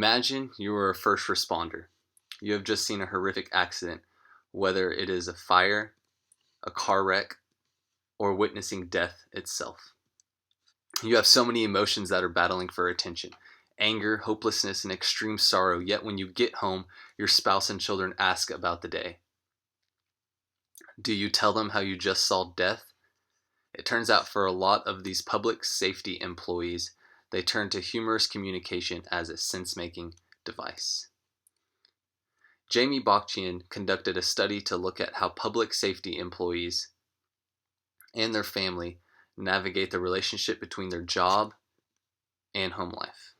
Imagine you are a first responder. You have just seen a horrific accident, whether it is a fire, a car wreck, or witnessing death itself. You have so many emotions that are battling for attention: anger, hopelessness, and extreme sorrow. Yet when you get home, your spouse and children ask about the day. Do you tell them how you just saw death? It turns out for a lot of these public safety employees, they turn to humorous communication as a sense-making device. Jamie Bokchian conducted a study to look at how public safety employees and their family navigate the relationship between their job and home life.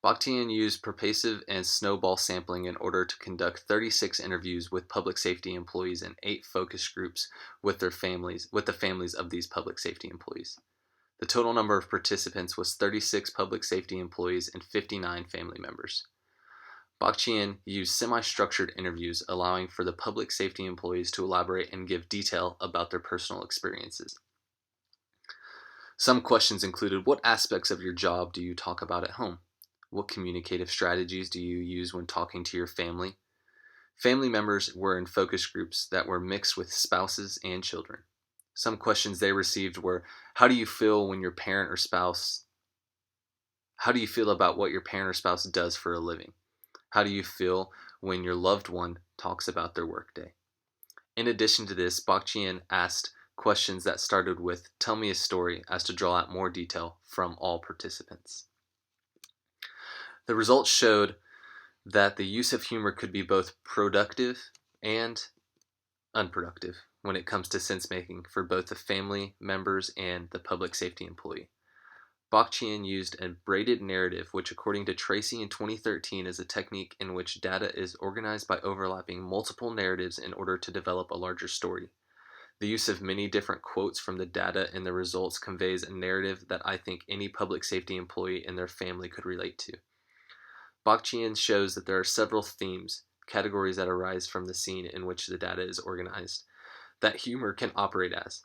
Bokchian used pervasive and snowball sampling in order to conduct 36 interviews with public safety employees and 8 focus groups with the families of these public safety employees. The total number of participants was 36 public safety employees and 59 family members. Bokchian used semi-structured interviews, allowing for the public safety employees to elaborate and give detail about their personal experiences. Some questions included: what aspects of your job do you talk about at home? What communicative strategies do you use when talking to your family? Family members were in focus groups that were mixed with spouses and children. Some questions they received were: how do you feel about what your parent or spouse does for a living? How do you feel when your loved one talks about their workday? In addition to this, Bokchian asked questions that started with "tell me a story," as to draw out more detail from all participants. The results showed that the use of humor could be both productive and unproductive when it comes to sense making for both the family members and the public safety employee. Bokchian used a braided narrative, which according to Tracy in 2013 is a technique in which data is organized by overlapping multiple narratives in order to develop a larger story. The use of many different quotes from the data in the results conveys a narrative that I think any public safety employee and their family could relate to. Bokchian shows that there are several themes, categories that arise from the scene in which the data is organized, that humor can operate as.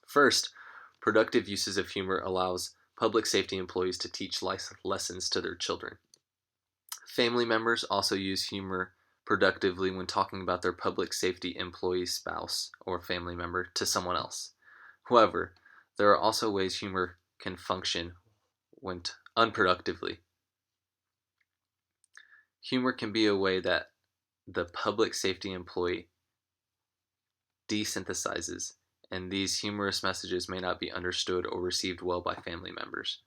First, productive uses of humor allows public safety employees to teach life lessons to their children. Family members also use humor productively when talking about their public safety employee spouse or family member to someone else. However, there are also ways humor can function when unproductively. Humor can be a way that the public safety employee desynthesizes, and these humorous messages may not be understood or received well by family members.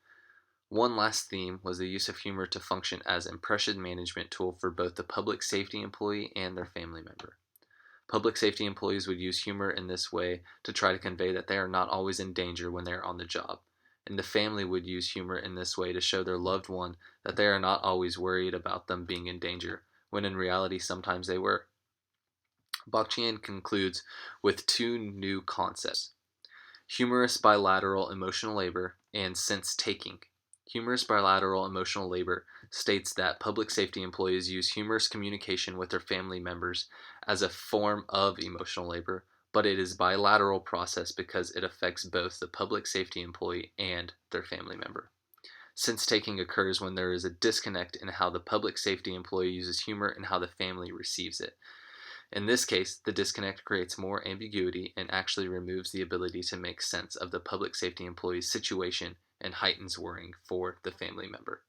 One last theme was the use of humor to function as an impression management tool for both the public safety employee and their family member. Public safety employees would use humor in this way to try to convey that they are not always in danger when they are on the job, and the family would use humor in this way to show their loved one that they are not always worried about them being in danger, when in reality sometimes they were. Bokchian concludes with 2 new concepts: humorous bilateral emotional labor and sense-taking. Humorous bilateral emotional labor states that public safety employees use humorous communication with their family members as a form of emotional labor, but it is a bilateral process because it affects both the public safety employee and their family member. Sense-taking occurs when there is a disconnect in how the public safety employee uses humor and how the family receives it. In this case, the disconnect creates more ambiguity and actually removes the ability to make sense of the public safety employee's situation and heightens worrying for the family member.